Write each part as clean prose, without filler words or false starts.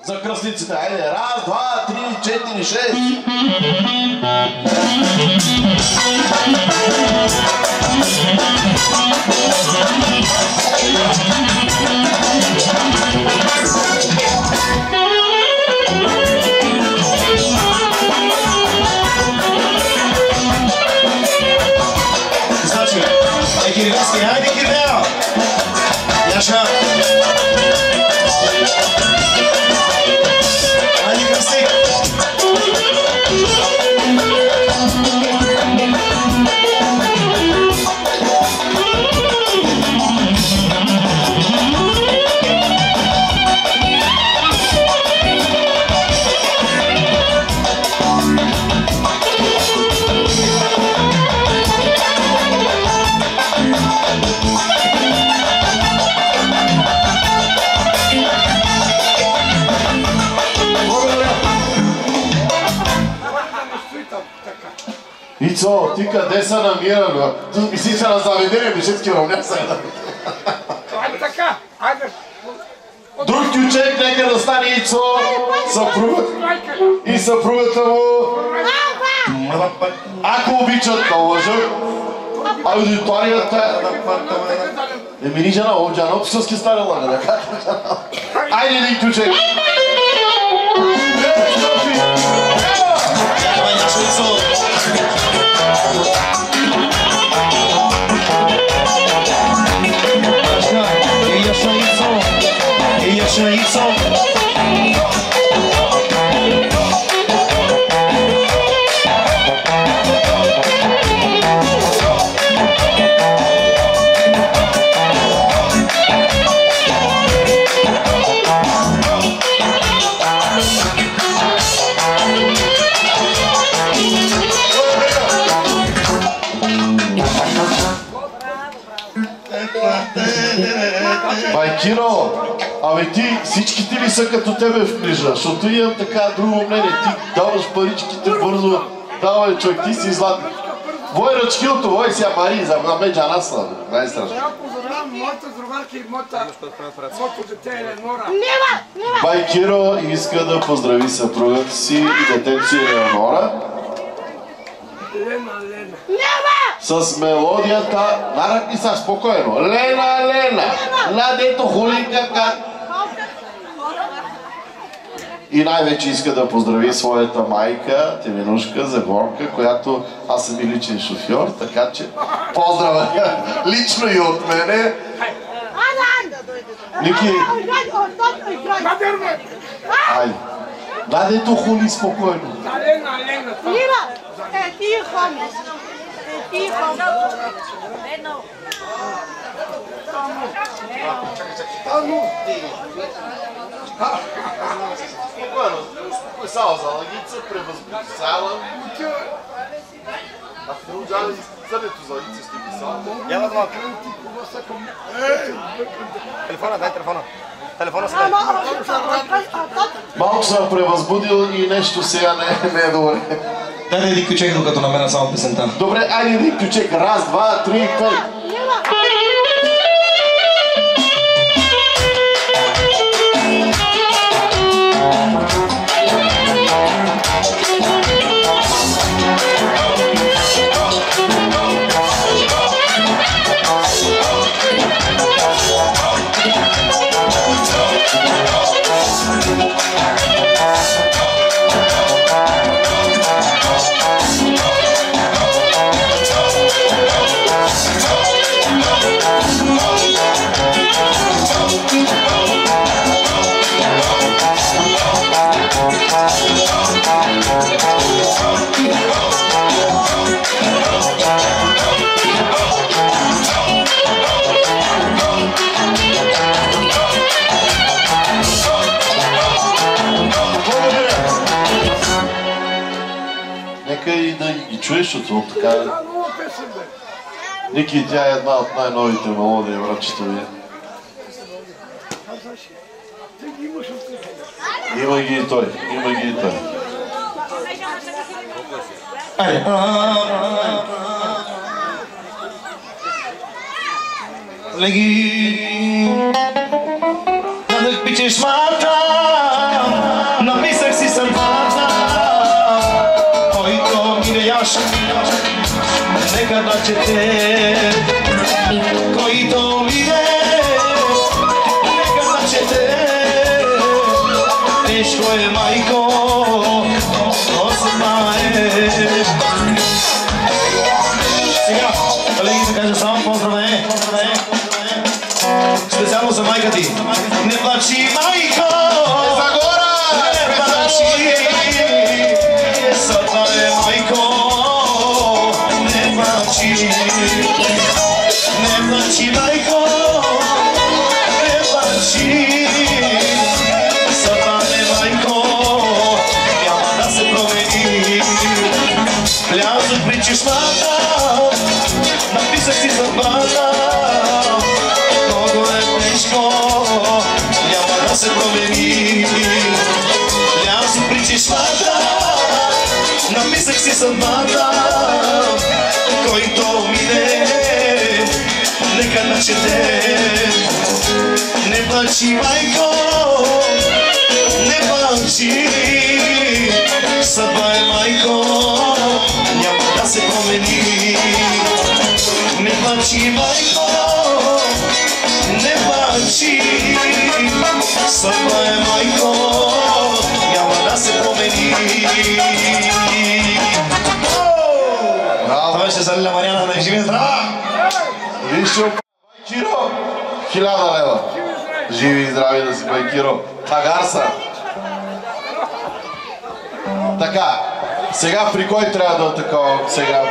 За кръстниците, айде, раз, два, три, четири, шест. Значи, кирилски, айде Кирил! Яша! Айде кръстник! Ицо, ти къде се намира, бе? Мисли се на заведение, Мишетски равня се. Айде така, айде. Друг тючек, нека да стане Ицо, съпругът и съпругата му. Ако обичат да лъжат, аудиторията... Еми ни жена, жена, псъски стане лъга, да кажа. Айде един тючек. Давай, нашо Ицо! Яша Ицо! Байкино, абе ти всичките ли са като тебе в книжа? Защото имам така друго мнение. Ти даваш паричките бързо, давай човек, ти си златен. Вой ръчкилото, вой сега Мари, за мен джана са, най-страшно. Трябва поздравям моята другарка и моето дете Еленора. Байкиро иска да поздрави съпругата си и детето си Елеонора. Лена. С мелодията, наръкни са спокойно. Лена, ладето хулинка как. И най-вече иска да поздрави своята майка, Теменушка Загорка, която аз съм и личен шофьор, така че поздрава лично и от мене. Ники, айде. Ладето хули спокойно. Лена. Тихо. Спокойно, успокой сала за лагица, превъзбуди сала. А в дружава съдето за лагица стиги сала. Яла малко. Телефона, дай телефона. Телефона си дай. Малко съм превъзбудил и нещо сега не е добре. Дай един ключек, докато намеря само песента. Добре, айде един ключек. Раз, два, три, пет. Нека и да ги чуеш, защото така... Ники, тя е една от най-новите мелодии, врачето ми. Има ги и той, Айде. Леги, надък пичеш мата, чете, който виде, нека да чете. Тежко е, майко, но знае. Сега, колеги, да кажа само поздраве. Специално за майка ти. Не плачи, майко! Не плачи! Съдба е, майко! Не плачи! Не плачи, майко! Не плачи! Съдба е, майко! Няма да се промени. Влязох при чешмата, написах си съдбата. Много е тежко, няма да се промени. Влязох при чешмата, написах си съдбата. Който мине, нека да чете. Не плачи, майко, не плачи. Съдба е, майко, няма да се промени. Не плачи, майко, не плачи. Съдба е, майко, няма да се промени. Това беше за Лиля Мариана, да живи здрава! Вижте, Байкиро, 1000 лева. Живи и здрави да си, Байкиро. Тагар са. Така, сега при кой трябва да е такова? Сега.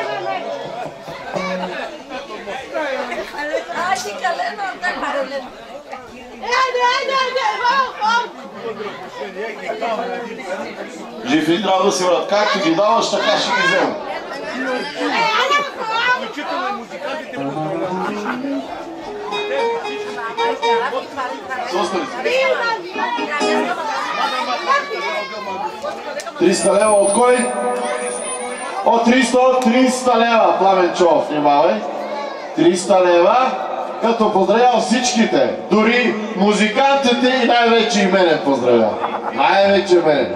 Жив и здрав да си, брат. Както ги даваш, така ще ги взема. $300 лева от кой? От 300 лева, Пламенчов, внимавай. 300 лева, като поздравява всичките, дори музикантите и най-вече и мене поздравява. Най-вече мене.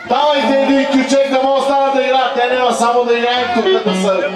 Давайте един кючек да мога стана да играят. Те няма само да играем тук да са.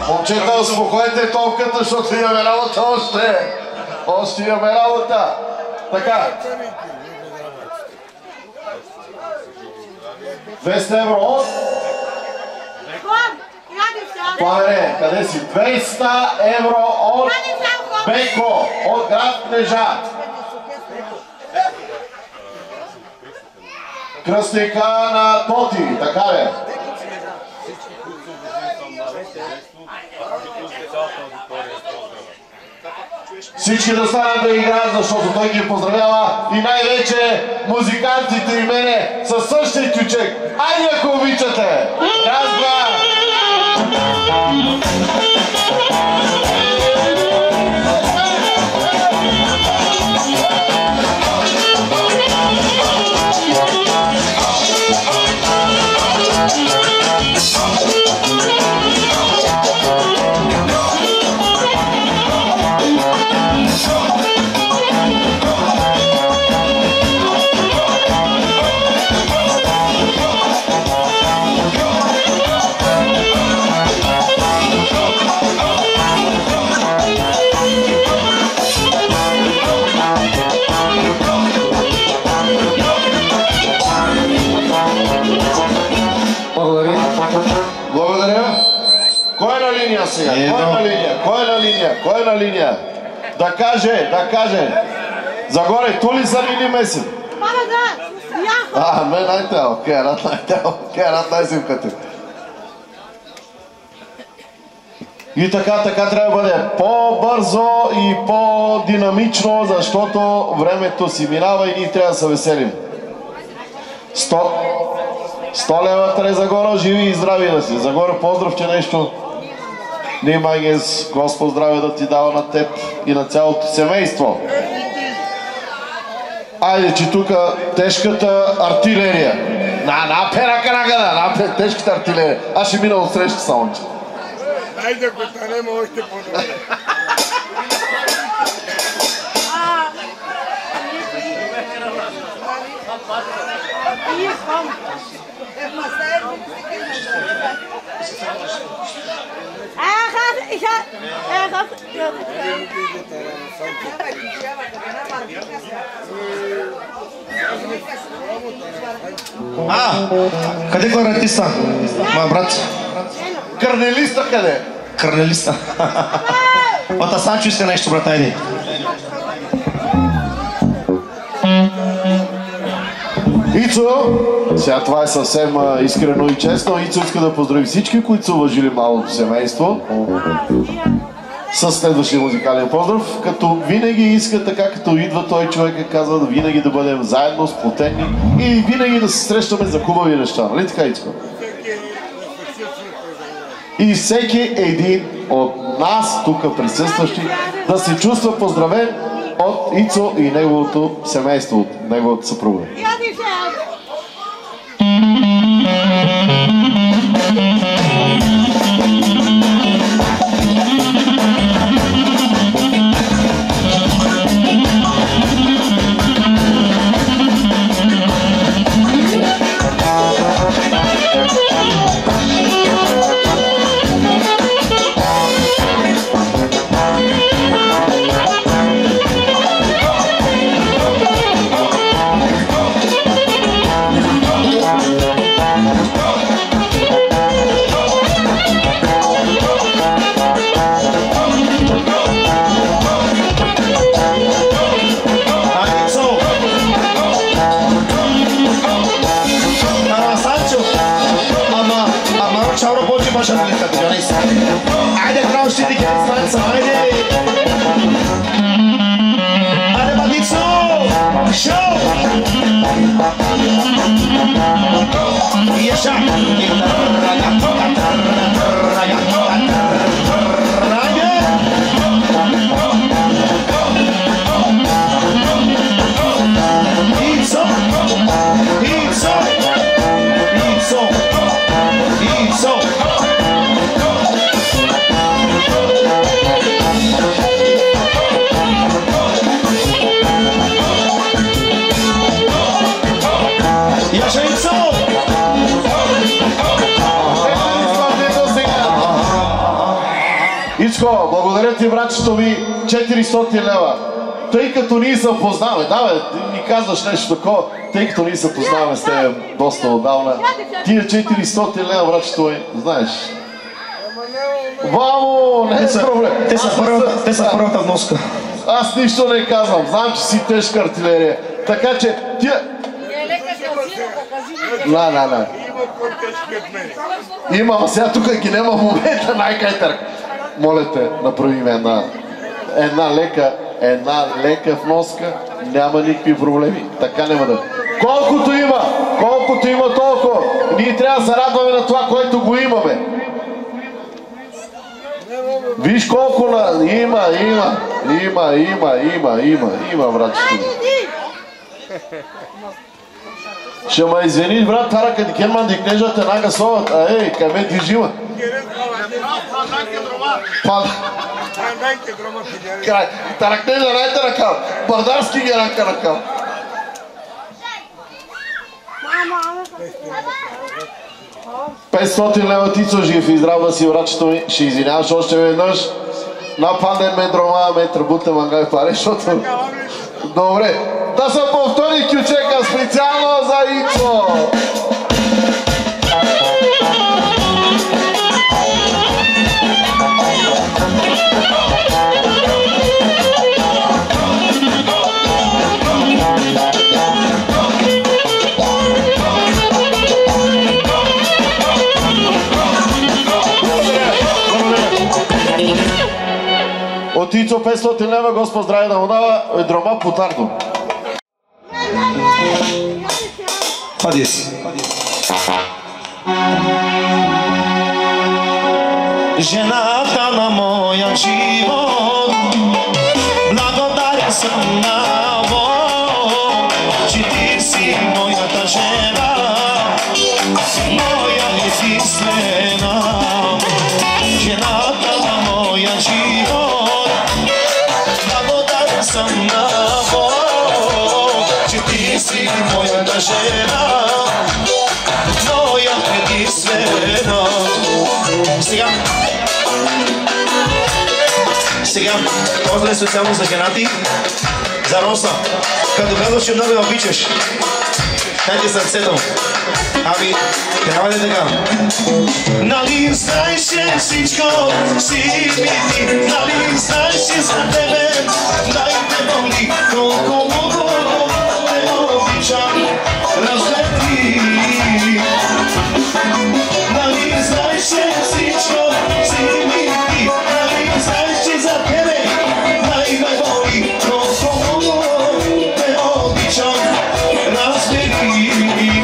Момчета, успокойте топката, защото имаме работа още. Още имаме работа. Така. 200 евро от... Пламене, къде си? 200 евро от Беко, от град Кнежа. Кръстника на Тоти, така ли? Всички да станат да играят, защото той ги поздравява и най-вече музикантите и мене със същия кючек. Айде, ако обичате! Раз, два! сега? Кой е на линия? Кой е на линия? Кой е на линия? Да каже, да каже. Загоре, ту ли са или месим? Ме най-тел, керат най-тел, керат най-симката. И така трябва да бъде по-бързо и по-динамично, защото времето си минава и ние трябва да се веселим. 100 лева трябва Загора, живи и здрави да си. Загора, поздрав, че нещо. Нимай с Господ здраве да ти дава на теб и на цялото семейство. Айде, че тук тежката артилерия. Тежката артилерия. Аз ще мина от среща само. Айде, го танема още по-добре. Къде го е артиста? Моя брат. Карнелиста къде? Карнелиста. Ота Санчо иска нещо, брат, айде. Ицо, сега това е съвсем искрено и честно. Ицо иска да поздрави всички, които са уважили малото семейство. С следващия музикален поздрав, като винаги иска, така като идва той човек, казва да винаги да бъдем заедно, сплотени и винаги да се срещаме за хубави неща. Нали така, Ицко? И всеки един от нас, тук присъстващи, да се чувства поздравен от Ицо и неговото семейство, от неговата съпруга. Айде, кралщи, ти станца, айде! Айде, бабицо! Шоу! Яша! Ицо! Ицо! Ицо! Ицо! Ичко, благодаря ти, братчето ви, 400 лева. Тъй като ние се познаваме, да бе, ми казваш нещо такова, тъй като ние се познаваме с теб доста отдавна. Тия 400 лева, братчето ви, знаеш. Вамо, не е проблем. Те са първата вноска. Аз нищо не казвам, знам, че си тежка артилерия. Така че тия... На. Има, а сега тук ги няма в момента най-кайтърк. Моля те, направи ми една лека вноска, няма никакви проблеми. Така няма да... Колкото има толкова. Ние трябва да се радваме на това, което го имаме. Виж колко има, братчето. Ще ме извиниш, брат, тара къде керман ди кнежата нага совата. Ей, къде ти жива? Тара кнежа най-та ръкав. Бардарски геранка ръкав. 500 лева, Тицо, жив и здрав да си, братчето ми. Ще извиняваш още веднъж. На панден ме дрома, ме тръбута мангай пари, защото... Добре, да се повтори кючека специално за Ицо. Мичо 500 лева, Господ здраве да му дава, дрома потарно. Ходи си. Жената на моя живот, благодарен съм на Бог, че ти си моята жена, моя единствена. Жената на моя живот, благодарен съм на Бог, че ти си моята жена, моя единствена. Сега, може да е специално за Геннадий, за Роса. Като казваш, че много я обичаш. Хайде сърцето. Ами, трябва ли така? Нали знаеш, че всичко си бити, нали знаеш, че за тебе дай те боли, колко много те обичам, разбери. Нали знаеш, че всичко си бити, нали знаеш, че за тебе дай ме боли, колко много те обичам, разбери.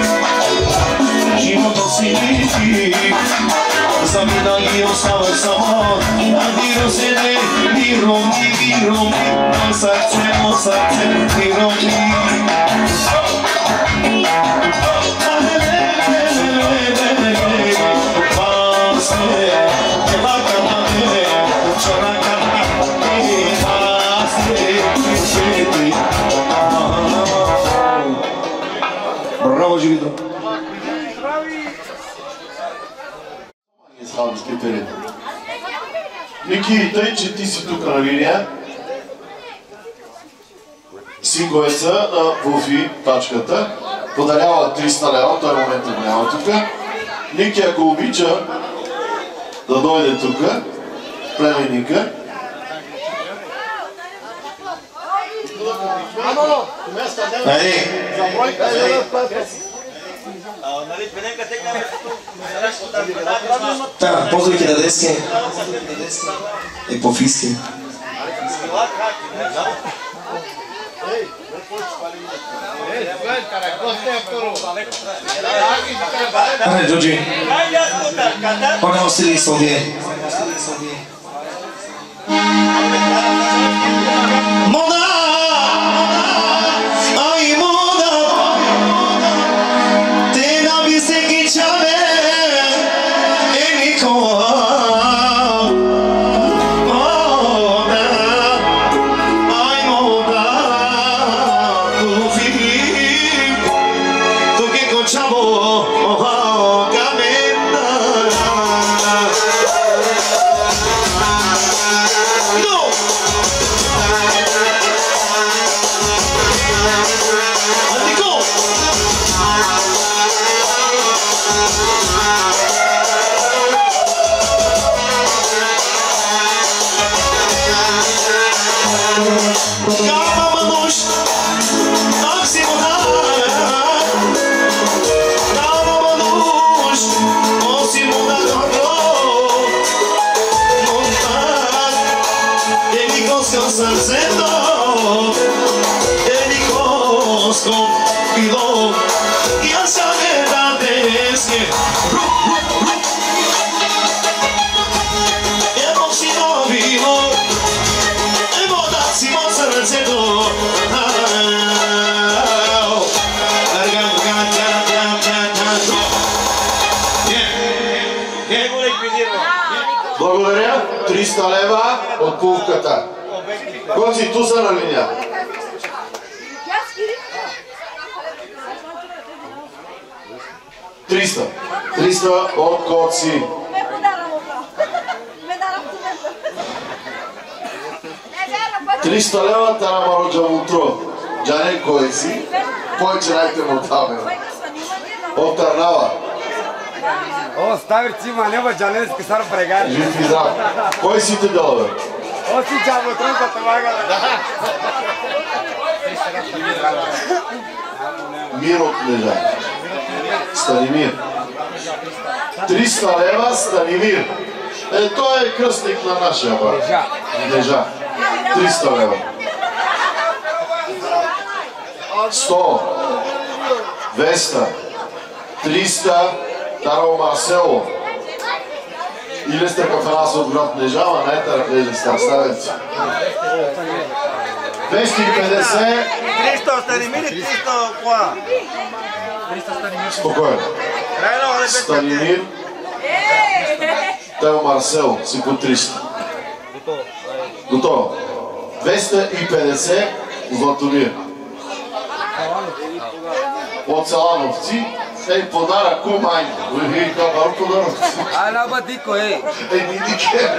Живото си лити, завинаги оставаш само, а диро се не, диро ми, мое сърце, диро ми. Браво, живи друг! Ники, тъй, че ти си тук на линия. Синговеца на Вулфи, пачката, подарява 300 лева, той в момента го няма тук. Ники, ако обича да дойде тук, племенника. Да, поздравите на Дески и по Фиски. Ай, Джуджи. Погнал си ли Сълдие? Мода! Ай, мода! Те наби се гичаме Благодаря. 300 лева от пулката. Кой си ту са на линия? 300 от Коци. 300 лева тара мароджа утро. Джане, кой си? Повече найте му там. От Търнава. О, ставир ти манева, Джане, с кисар прегари. Жив и здрав. Кой си те дал, бе? О, си джаботрон, да те мага. Мир от Лежа. Станимир. 300 лева Станимир. Той е кръстник на нашия брат. Лежа. 300 лева. 100, 200, 300, Таро Марсело. Или сте кафенаса от град Нежава, не влезе с Ставец. 250. 300 Станимир, 300 кола. Спокойно. Станимир. Таро Марсело, си по 300. Готово. 250 Златомир. От Салановци. Ей, подарък, кумай. Ей, добър подарък. Ай, лаба дико, ей. Ей, дидике.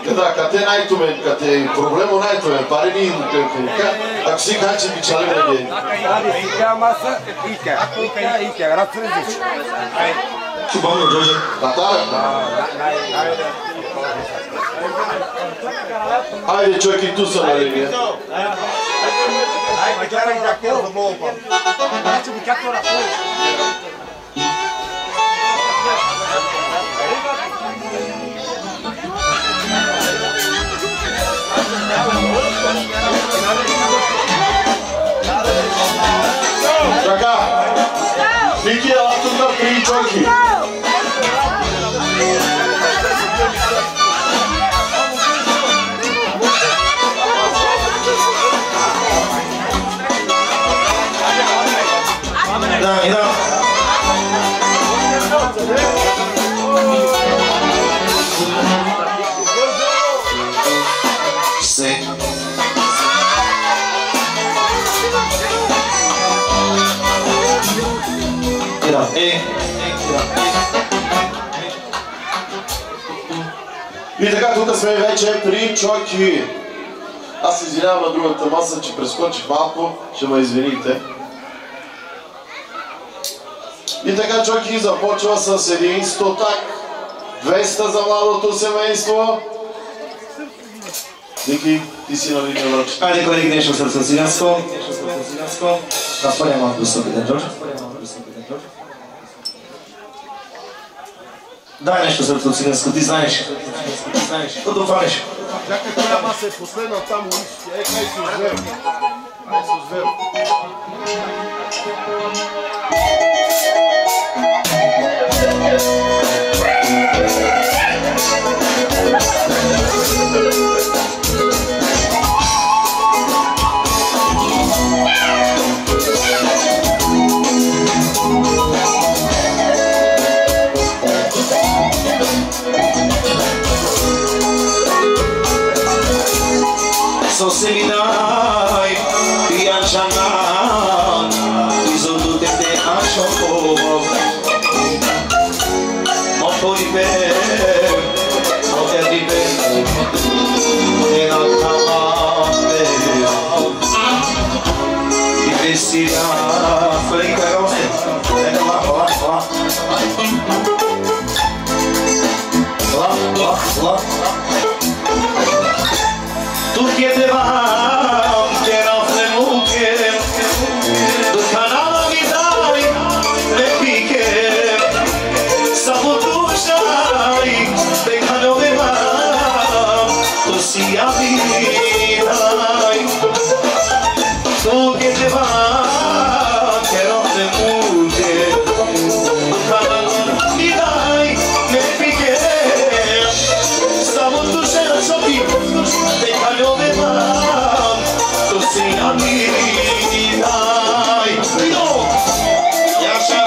Да, кате най-тумен, кате проблемо най-тумен, пари ни инка. Ако си каче ми чали на гей. Ика маса, ика, разрезиш. Чубавно, Джорджи. Катара? Хайде, човек и ту са на линия. Така, Вики, ела тук на 3 човеки. Да, и да. Се. И да, И така, тук сме вече при Чоки. Аз се извинявам на другата маса, че прескочих малко, ще ме извините. И така Чоки започва с един стотак, 200 за младото семейство. Ники, ти си на линия връч. Хайде, колеги, нещо сърце циганско. Разпаля малко високите, Джордж. Дай нещо сърце циганско, ти знаеш. Какво фанеш? Чакай, коя маса е последна там, уишки. Кай си узверо. Кай си узверо. So se mi dai piacciana isolte te ascio ma poi per poter vivere e non amare ti vestirà fuori carrozze e la tu chiedevam che nostre mucche tu canala mi dai le picche sapo tu sai te canovevam tu sia dai tu chiedevam che nostre mucche tu canala mi dai le picche sapo tu sei la sopi te canovevam tu sia dai no Yasha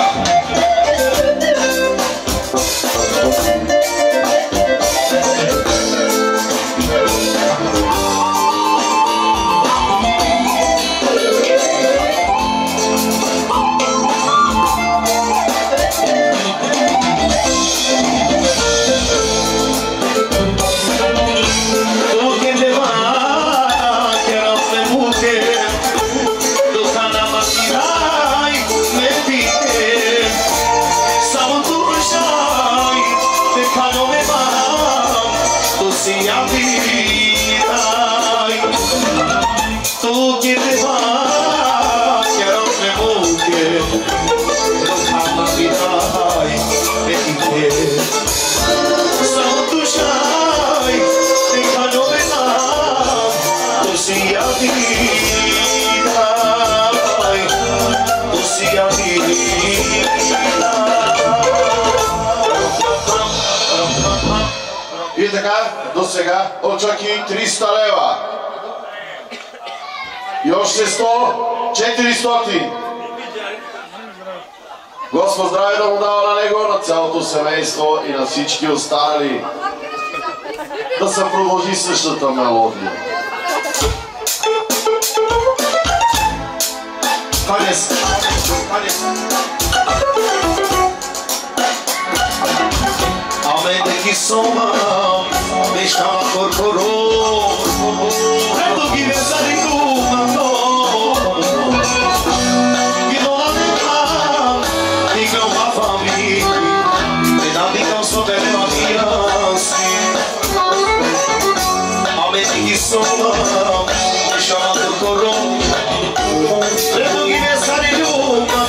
Santo ли така? До сега от Чоки 300 лева. И още 100, 400. Господ здраве да му дава на него, на цялото семейство и на всички останали. Да се продължи същата мелодия. Конец. Ame de que soma, deixa a corporou. Prendo que vesa de numa que não há e não há família, e não tem só de aliança. Ame de que soma, deixa a corporou. Prendo que vesa de numa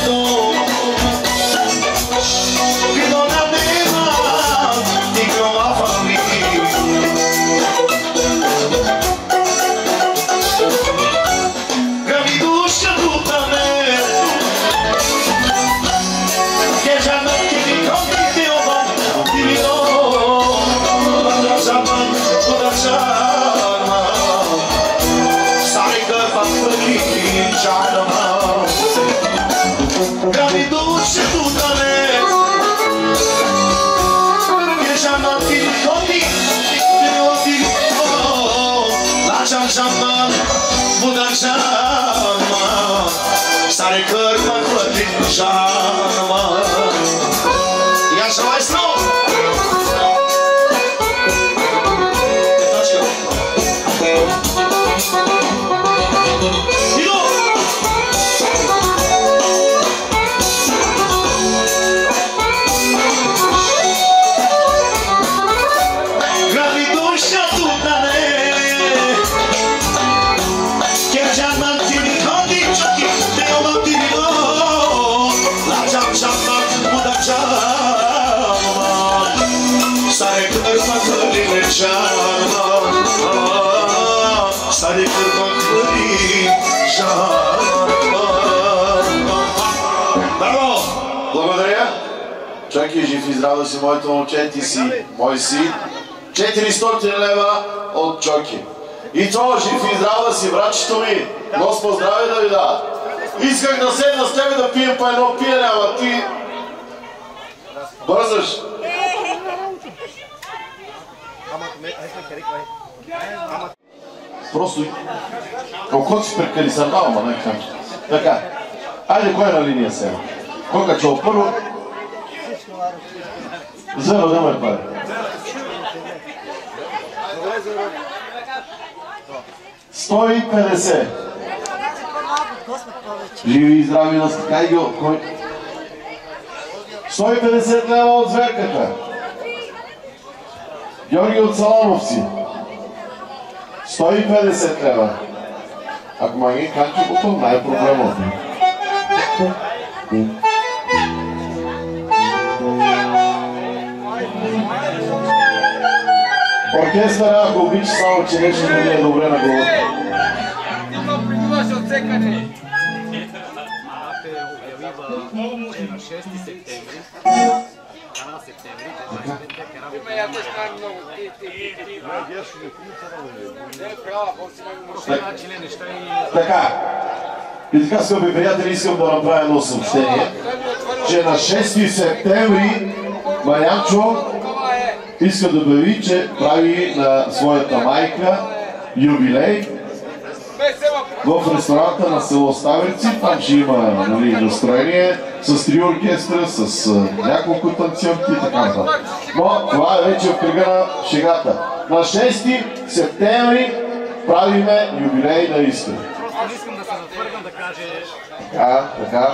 que não há Stare cărma clătin janma Ia așa maestro Ido Gravidușa tutane Chiar janman tini kodi choki Sare kırma kırma Sare kırma kırma Браво! Благодаря. Чакай, жив и здрав да си моето момче, ти си мой син. 400 лева от Чоки. И това, жив и здрав да си, братчето ми. Господ здраве да ви да. Исках да седна с тебе да пием по едно пиене, ама ти бързаш. Просто окото си прекали сърдава, ама не към. Така, айде кой е на линия сега? Кой качва първо? Зеро, да ме пари. $150. Живи и здрави на стика и кой? 150 лева от зверката. Георги от Салоновци. 150 лева. Ако маги канче готов, най-проблемът. Оркестъра, ако обича, само че нещо не е добре на главата. Има придуваше отсекане. На 6 септември, края на септември, Има я те знае много. Така, и така, скъпи приятели, искам да направя едно съобщение, че на 6 септември Маянчо иска да обяви, че прави на своята майка юбилей в ресторанта на село Ставерци. Там ще има настроение с 3 оркестра, с няколко танцовки и така нататък. Но това е вече в кръга на шегата. На 6 септември правиме юбилей на Искра. Просто искам да се затвъргна да каже... Така.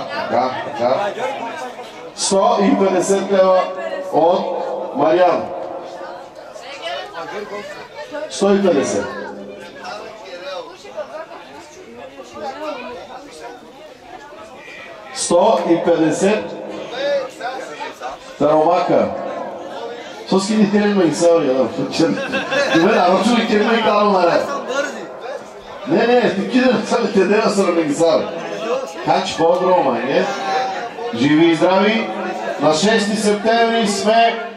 150 лева от Мариан. 150. $150 Таромака. Соски ни трябва и са, добре, нарочно ли трябва и калам наред? Не, стики да са те дена са на гисари. Хач по-грома, не? Живи и здрави! На 6 септември сме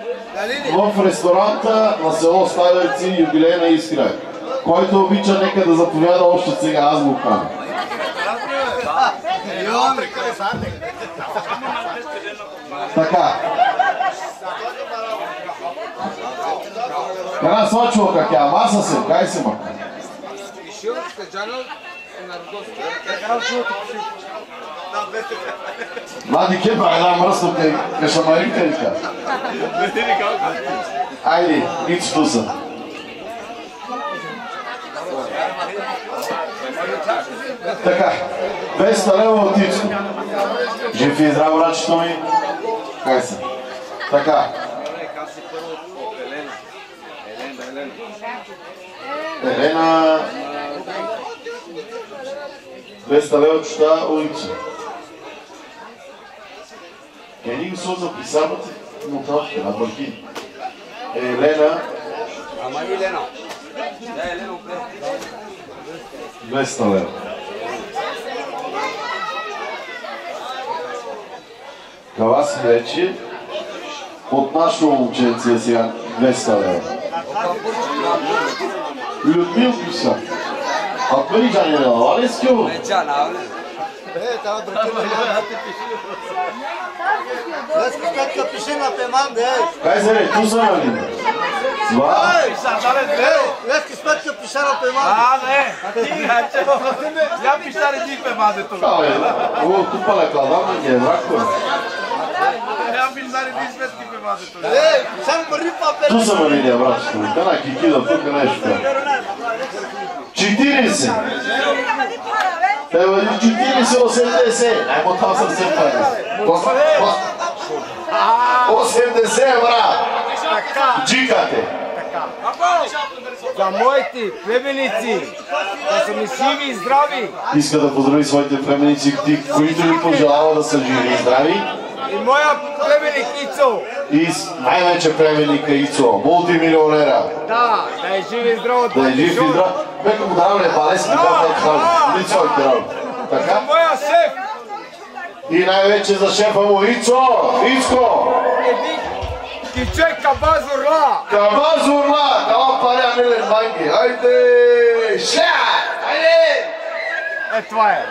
в ресторанта на село Ставерци юбилейна Искра. Който обича, нека да заповяда още сега, аз го каня. Така. Една сочува как я, маса се, кай се мака. Млади кепа, една мръсна кашамаринка ли ка? Айде, ицето са. Така, 200 лева от ицето. Жив и здрав, брачето ми. Кай се. Така. Елена. 200 лева чута улица. Кени го са записават мотавки на бърки. Елена. Ама и Елена. Да, Елена опре. 200 лева. Кава си вече от нашото момченце сега 200 лева. Людмил писа. А пари Джани не дава ли скило? Не Джана, Трябва да пише на пеман, Кай се не, ту са нали? Това? Лески сметка пише на пеман. не! Я пиша ли ти пеман де това? Ovo kupale kladavno je vrako. Я пиша ли ти сметки пеман де това? Само пари папер. Tu sam Alinija, braćo. Kana kikida, tuka nešto. 40. Evo, 40-80. Ajmo tam sam se pari. 80, brat. Džikate. За моите племеници, да са ми живи и здрави. Иска да поздрави своите племеници, които ни пожелава да са живи и здрави. И моя племеник Ицо. И най-вече племеника Ицо, мултимилионера. Да е жив и здрав. Да е жив и здрав. Бека му давам лепалески, Ицо е крал. Така? Моя шеф. И най-вече за шефа му Ицо! Ицко! Киче Кабазурла. Кабазурла! Кала паря милен банки. Хайде! Ша! Хайде! Това е.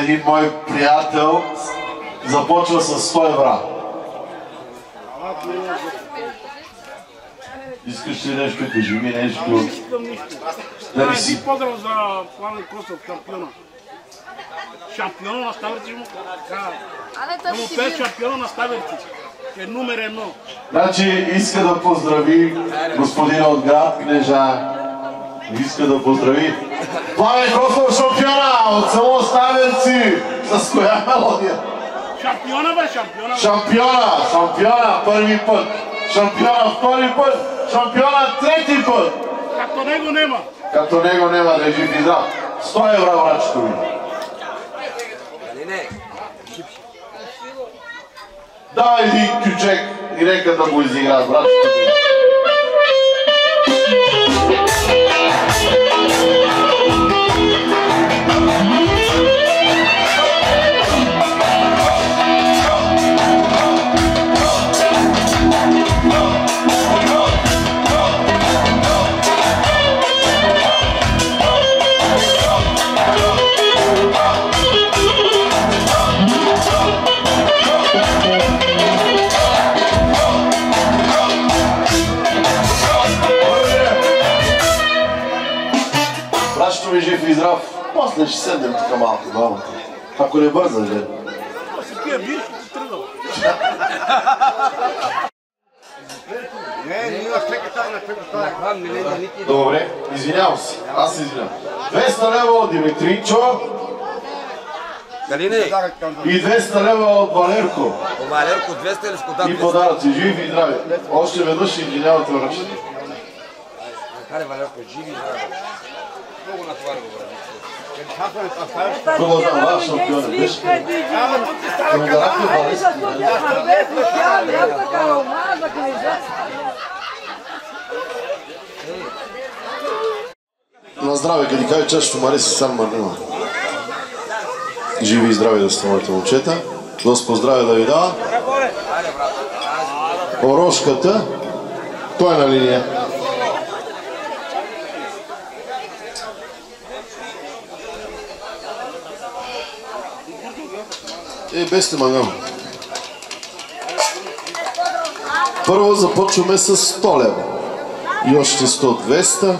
Един мой приятел започва с 100 евра. Искаш ли нещо, кажи ми нещо? Дали си поздрав за Пламен Костов, шампиона. Шампиона на Ставерци му казва. Да му пее шампиона на Ставерци. Е номер 1. Значи иска да поздрави господина от град Кнежа. Иска да поздрави Пламен Костов, шампиона от село Ставерци. С коя мелодия? Шампиона бе, шампиона. Шампиона, първи път. Шампиона втори път. Шампиона трети път. Като него нема. Като него нема да е жив и здрав. 100 евра, брачето ми. Дай един кючек и нека да го изигра, брачето ми. не ще седнем така малко двамата. Ако не бързаш, бе. С тия бирки ти тръгвам. Добре, извинявам се. Аз се извинявам. 200 лева от Димитричо. И 200 лева от Валерко. Валерко 200 или скота? И подаръци, живи и здрави. Още веднъж извинявате връщате. Харе Валерко, живи и здрави. Много натовари го време. Продължавам, ваш шампион е беше. Благодарахте, на здраве, къде кажа чашето Мари си сам мърнила. Живи и здрави да сте моите момчета. Господ здраве да ви дава. Орошката. Той е на линия. Без те мангам. Първо започваме с 100 лева. И още 100, 200.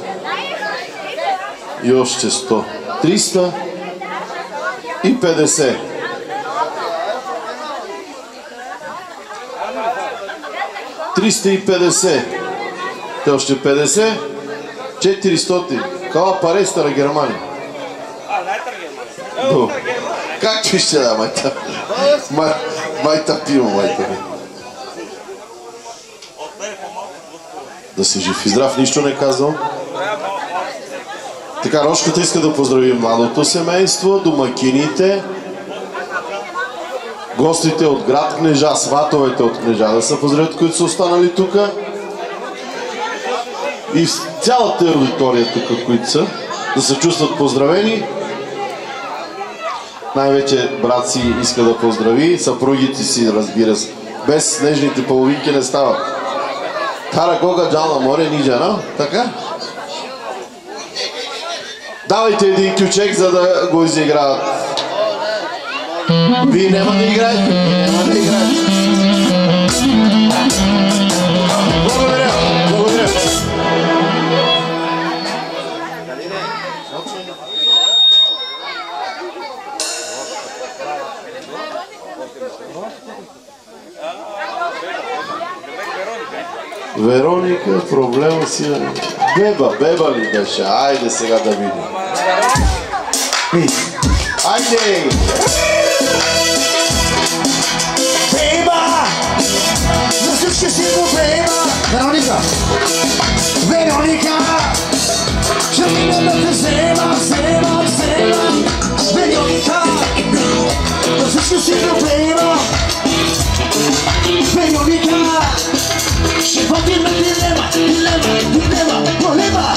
И още 100, 300. И 50. $350. Те още 50. 400. Кала пареста на Германия. Както ще да, майта? Майта пима, майта. Да си жив и здрав, нищо не казвам. Така, Рошката иска да поздрави младото семейство, домакините, гостите от град Кнежа, сватовете от Кнежа да се поздравят, които са останали тук. И цялата аудитория тук, които са, да се чувстват поздравени. Най-вече брат си иска да поздрави, съпругите си, разбира се. Без нежните половинки не става. Тара Гога Джана Море Ниджана, така? Давайте един ключек, за да го изиграят. Вие няма да играете? Няма да играете. Благодаря, благодаря. Вероника, проблема си е... Беба ли беше? Айде сега да видим. Айде! Беба! За всички си го беба! Вероника! Вероника! Ще минем да те взема! Вероника! За всички си го беба! Вероника! Ще ходим на дилема, проблема!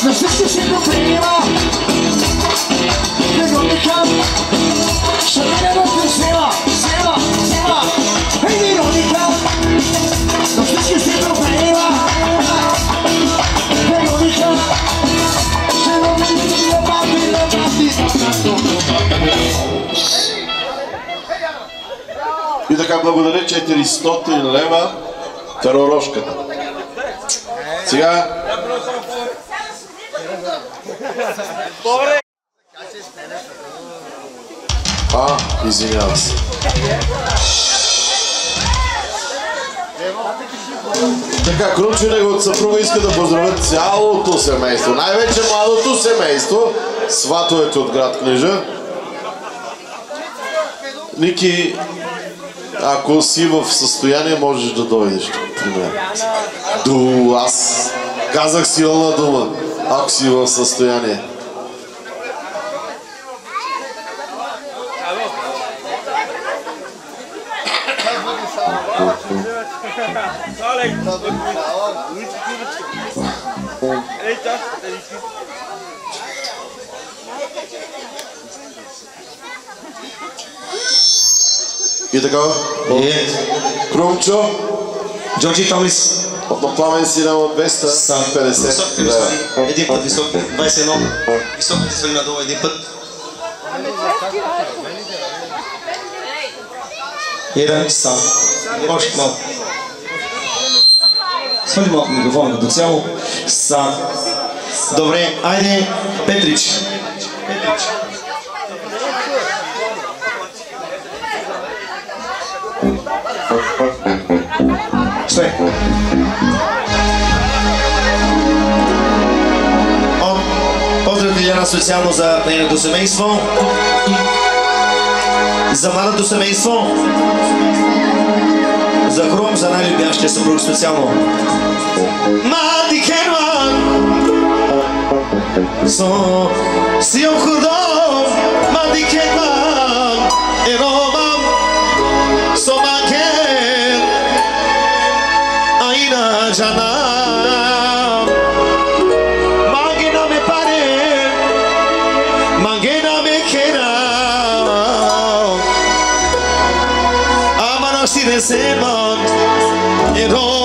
На всички си го приема. Вероника, ще мине да те взема. Ей, Вероника, на всички си го приема. Вероника, ще лъбати. И така, благодаря, 400 лева Таророшката. Сега... Извинявам се. Така, Крумчо и неговата съпруга иска да поздравят цялото семейство. Най-вече младото семейство, сватовете от град Кнежа. Ники, ако си в състояние, можеш да дойдеш при мен. Аз казах силна дума, ако си в състояние. И така, Крумчо, Джорджи Томис. От Пламен Синема 250 лева. Един път висок, 21. Високите свали надолу един път. Един сам. Още малко. Свали малко микрофона като цяло. Сам. Добре, айде Петрич. Стой. Поздравите Диана специално за нейното семейство. За младото семейство. За Крум, за най-любящия съпруг специално. Мади Керман со сиом худом Мади Керман е роман со макен айна жанам Мангена ме паре Мангена ме керам Амана си десеман е роман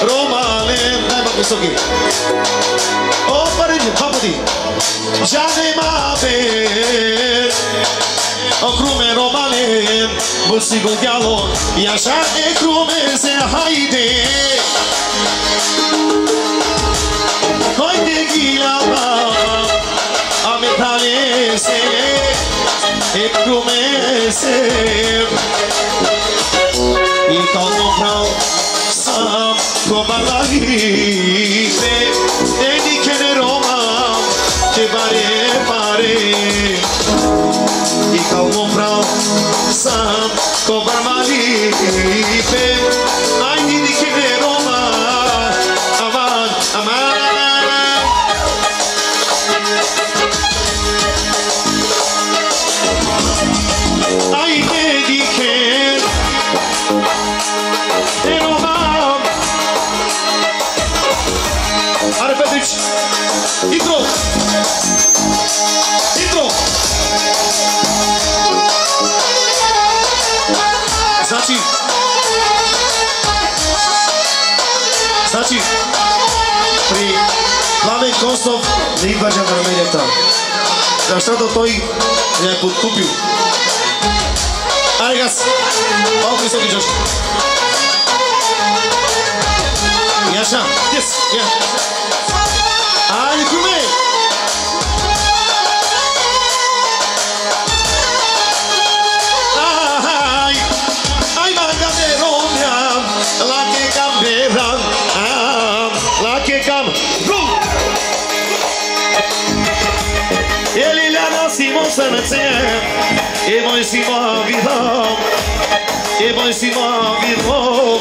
Romanen, dai ma questo qui. Oh parigi, papati. Já nem mabe. O krume Romanen, busigo dialo. Ya já e krume se haide. Hoite gilaba. Ame talese. E krume se. E calmo prau. Sam come la vite e di che ne Roma che pare e calmo frau Sam come la vite ai di che ne Roma aman ai di che Are Petrici, intro, Значи, при Пламен Костов не идва жандармерията, защото той не е подкупил. Аре газ, малко високи Джошко. Яша, yes, yeah. Айде, куме! Ай, мангаме ромям, лаке кам берам, лаке кам рум! Ele le-a nascimos sănățe, e voi si mă vidam, e voi si mă vidam,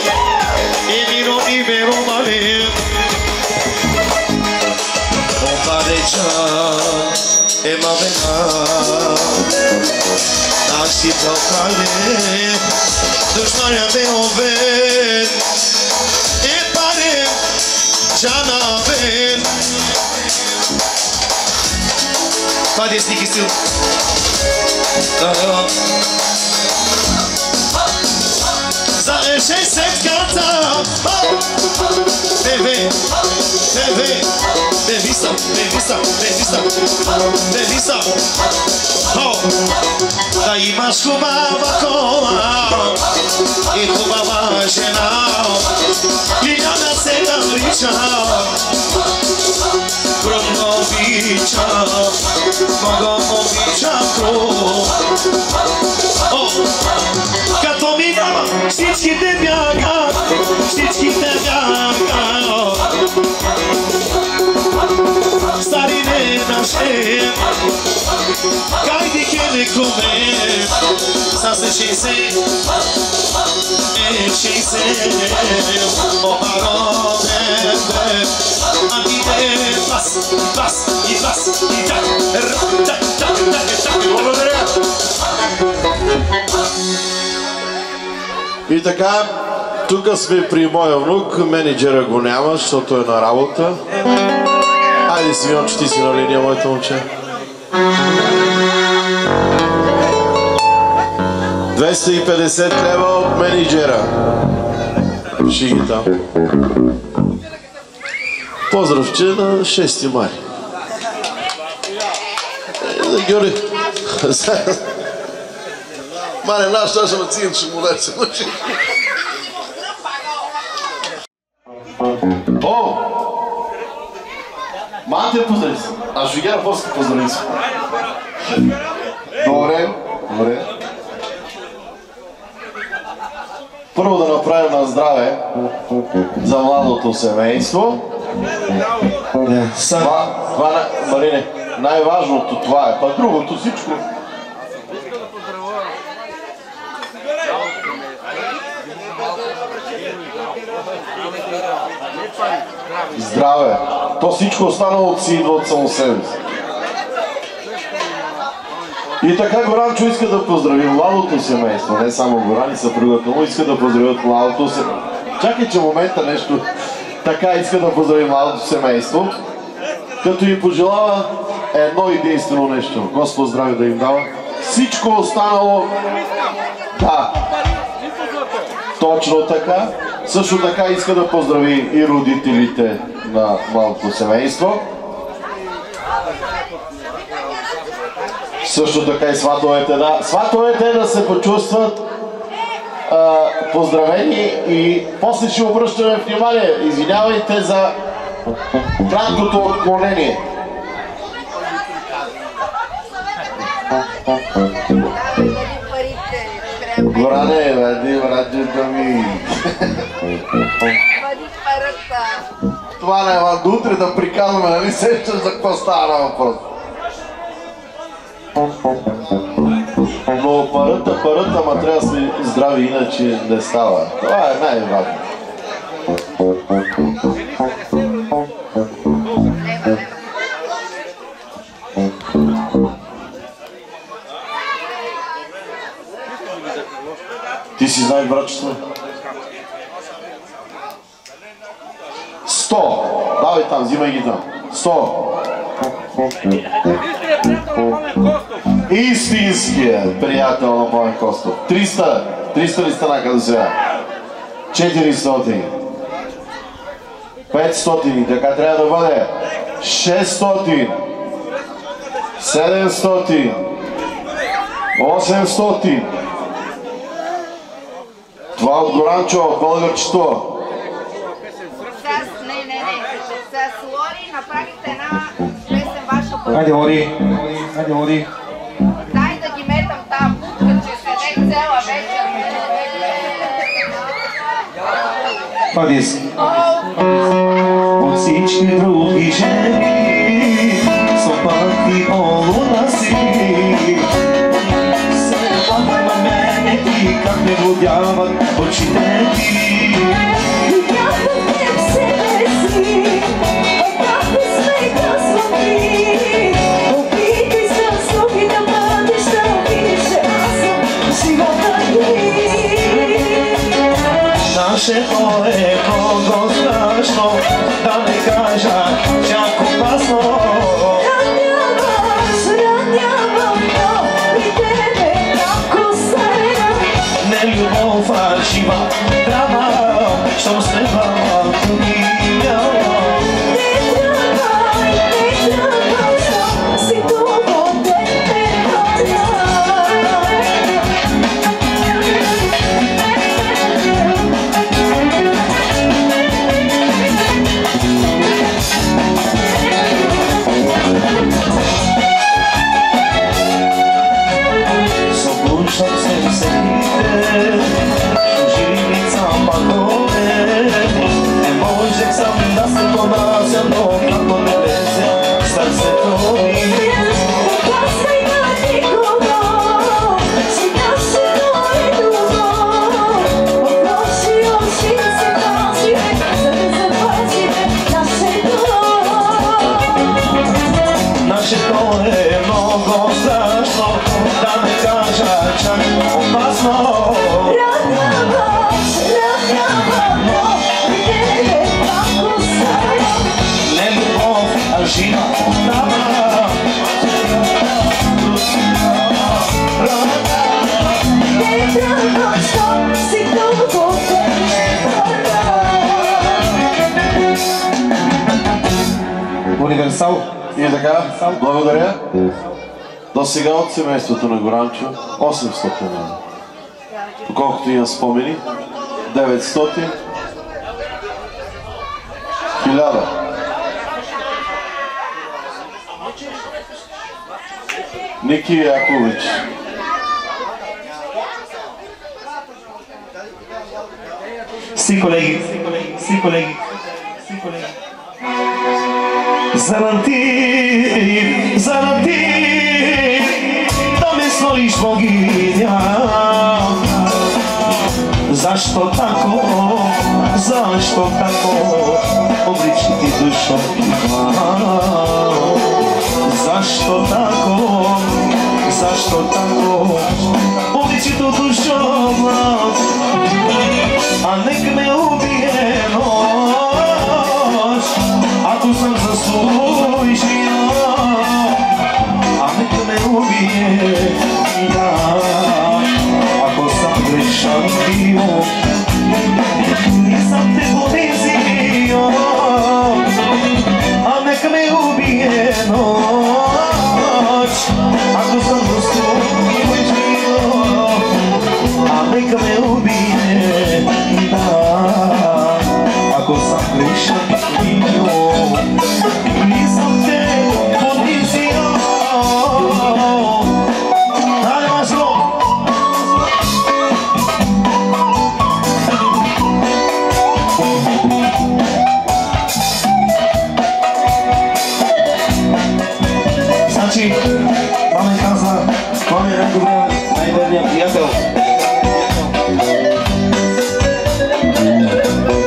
e miro ibero male. O parecea, e mă vena, naști pe-o cale, dușmania de oven, e pare, ce-a n-aven. Fade sneaky still. Za e600 kata. Bebe, bebe, bebista, bebista, bebista, bebista. Da imaš ko baba koma, i ko baba žena, Ljiljana se da priča. Kronovića, Mogomovića krov. Kad to mi dava, štički te bjaga, štički te bjaga. Starine naše, Кайде ке не коме, са се шейсе, шейсе, охароне, амине, бас, и так, благодаря. И така, тук сме при моя внук, менеджера го няма, защото е на работа. Айде, Симеон, че ти си на линия, моето момче. 250 лева от менеджера. Пиши ги там. Поздравче на 6 май. Георги. Маре, наш ще ме циган, ще му дай се ночи. О! Мате поздрави се. А Жигера после поздрави се. Добре. Първо да направим на здраве за младото семейство. Марине, най-важното това е. Пък другото всичко. Здраве. То всичко останало си идва от само себе си. И така Горанчо иска да поздрави младото семейство. Не само Горан и съпругата му иска да поздравят младото семейство. Чакай, че в момента нещо така иска да поздрави младото семейство. Като им пожелава едно единствено нещо. Господ здраве да им дава. Всичко останало... Да. Точно така. Също така иска да поздрави и родителите на младото семейство. Също така и сватовете. Да. Сватовете да се почувстват поздравени и после ще обръщаме внимание. Извинявайте за краткото отклонение. Горане, вади враджето ми. Това няма до утре да приказваме, нали сещаш за какво става на въпрос. Но парата, ма трябва да сме здрави, иначе не става. Това е най-важно. Ти си знаеш, братчето? 100. Давай там, взимай ги там. 100. Истинският приятел на Пламен Костов. 300. 300 ли стана като сега? 400. 500. И така трябва да бъде. 600. 700. 800. Това от Горанчо, от българчето. Не. С Лори направихте една песен ваша пътна. Хайде, Лори. Дай да ги метам там, че седе цела вечер. Падис. От всички други жени са пъти полуна си. Се пътна мене ти как не водяват очите ти. Нашето е много страшно, да не кажа чак опасно. Ранявам, но при тебе ако сена. Не любов, а жива драма, щом се върна подиня. Не трябва, щом си доводен те хора. Събуждам се в сените, жилица пътове. Универсал. И така, благодаря. До сега от семейството на Горанчо 800 лева. Колкото имам спомени, 900, 1000. Ники Якович. Си, колеги. Заради, да ме свалиш богиня. Защо тако обличи ти душата? Защо тако обличи ти душата? А нека ме убие нощ, ако съм заслужил. А нека ме убие, да, ако съм грешен бил. Не съм те понизил. А нека ме убие нощ, ако съм заслужил. А нека ме убие, ако съм грешен бил. Не съм те понизил. Дай масло! Значи, маме каза, кой е най-добрият, най-верният приятел.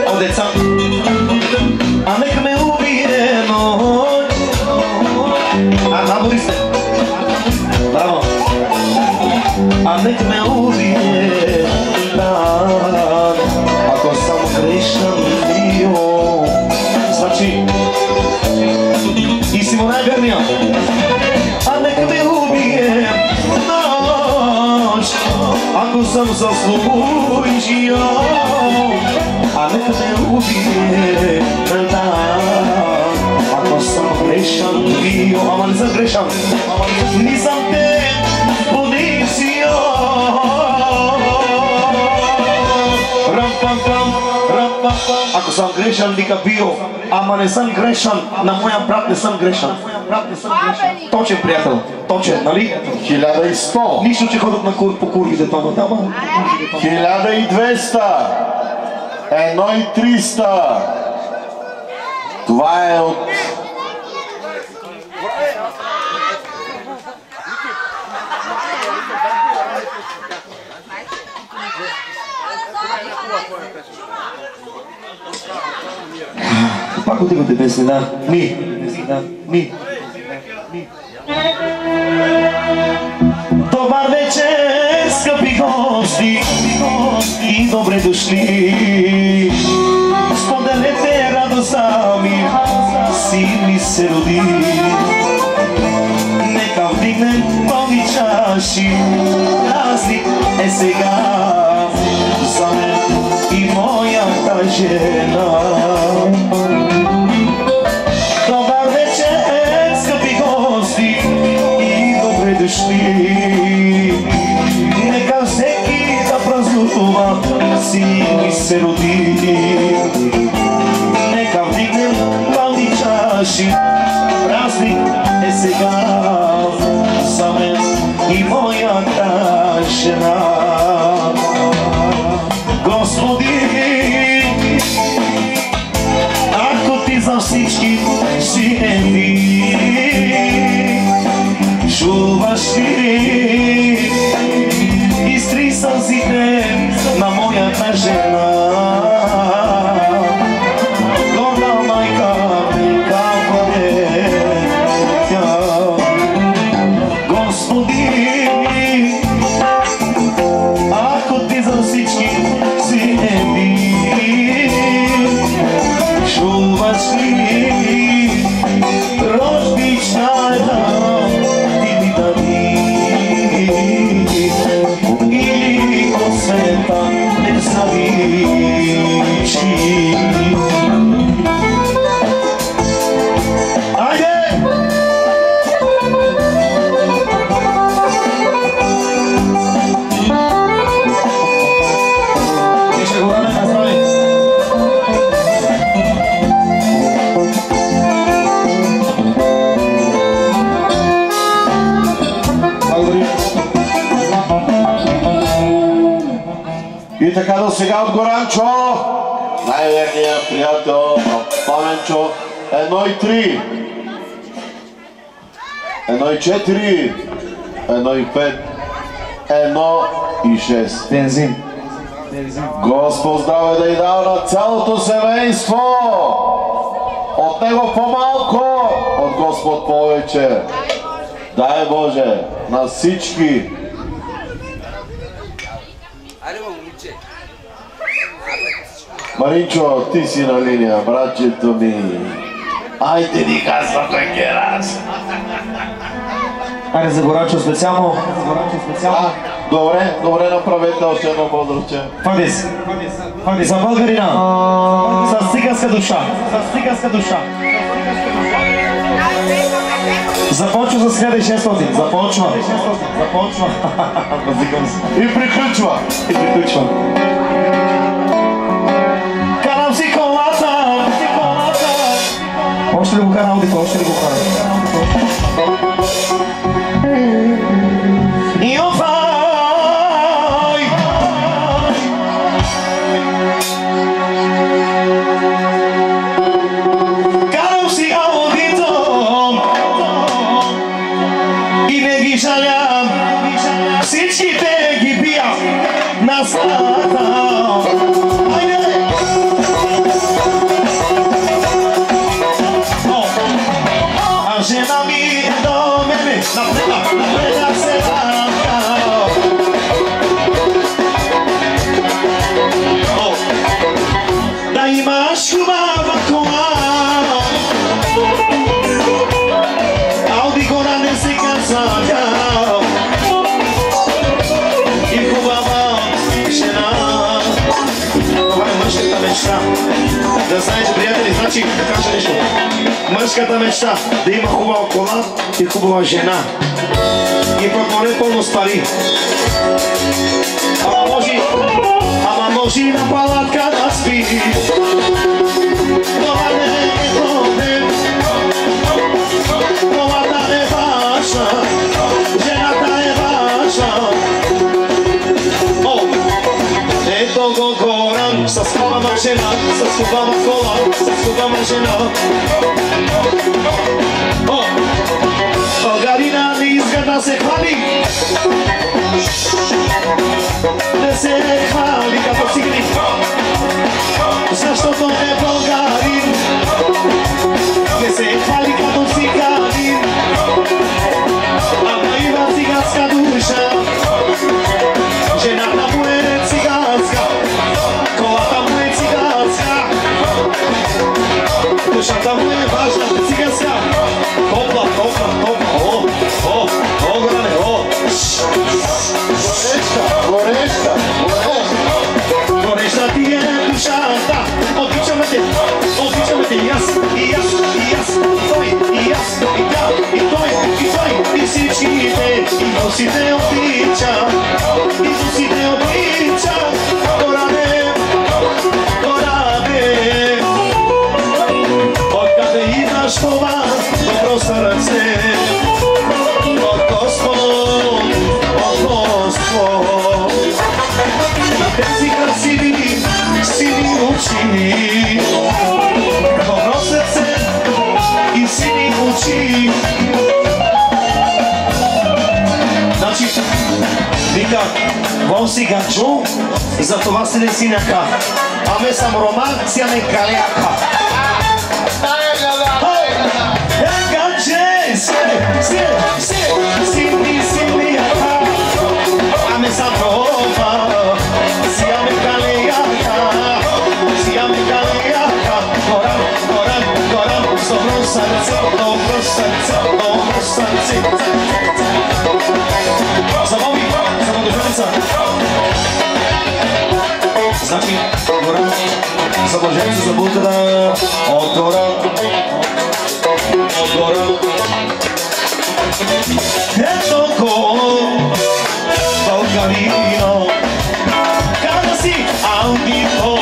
О, деца! А нека ме убие нощ. Набори сте. Браво. А нека ме убие, да, ако съм грешен бил. Значи, и си му най-верния. А нека ме убие нощ, ако съм заслужил. А нека ме убие, да, ако съм грешен бил. Ама не съм грешен, не съм те понизил. Ако съм грешен, вика бил. Ама не съм грешен, на моя брат не съм грешен. Точен, приятел, точен, нали? 1100. Нищо, че ходят на по курвите това, да, 1200. 1300. Това е от... Пак отивате песни, да. Ми. Добър вечер, скъпи гости, и добре дошли. Споделете радостта ми, син ми се роди. Нека вдигнем пълни чаши, празник е сега за мен и моята жена. Добър вечер, скъпи гости, и добре дошли. Нека всеки да празнува, син ми се роди. Нека вдигнем пълни чаши, празник е сега за мен и моята жена. Господи, ако ти за всички си ти, чуваш ли, изтри сълзите на моята жена. Горда майка, кава е тя. Господи, ако ти за всички си ти, чуваш ли, И така до сега от Горанчо, най-верният приятел Пламенчо, 1,3, 1,4, 1,5, 1,6. Бензин. Господ здраве да й дава на цялото семейство. От него по-малко, от Господ повече. Дай Боже на всички. Маринчо, ти си на линия, братчето ми. Айде ни казва кой раз. Айде за Горанчо специално. Добре направете още едно бодроче. Фадис. За българина. За циганска душа. Започва с 1600. Започва. И приключва. Карам си колата. Още ли го кара, Аудито? Карам си Аудито и не ги жалям, всичките ги бия на стата. Жена ми до мене, напред се рамка. Да имаш хубава кола, Ауди гора не се казва, и хубава жена. Това е мъжката мечта. Да знаете, приятели, значи да кажа нещо. Мъжката мечта да има хубава кола и хубава жена. И портмоне пълно с пари. Ама може и на палатка да спи. Това не е проблем. Колата е важна, жената е важна. Ето го Горан с хубава жена, с хубава кола, с хубава жена. Българина не иска да се хвали, не се хвали като цигани, защото е българин. Не се хвали като циганин, ама има циганска душа. Жената му е циганска, колата му е циганска, душата му е важна, циганска. Топла, Горане, гореща ти е душата. Обичаме те, и аз, и аз, и той, и всичките, и носите обичам, Горане, откъде идваш това добро сърце? От Господ. И тези красиви сини очи, добро сърце и сини очи. Значи, вика, вон си ганчо, за това си не синяка. Аме съм Роман, си аме каляка. Ame sam Roma, siame Galeaka, Goran, dobro srce. Zabawi, zabadużenica. Znači, Goran, zaboženci za Buddha, od Goran. Eto ko Balgarino, kada si Audito,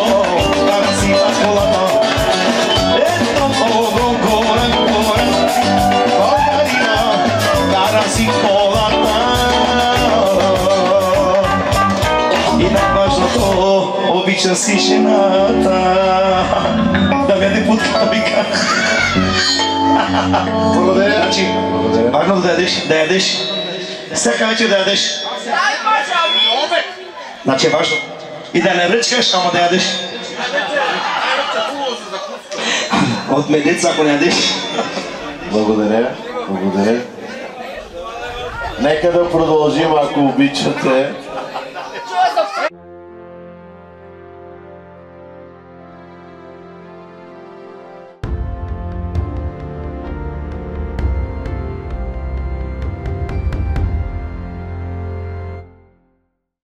kada si Akolata. Eto ko Goran, Balgarino, kada si Kolata. I tak važno to живота. Да мяде путка, вика. Благодаря. Значи, важно да ядеш. Всяка вечер да ядеш. Значи е важно. И да не връчкаш, ама да ядеш. От медица, ако не ядеш. Благодаря. Нека да продължим, ако обичате.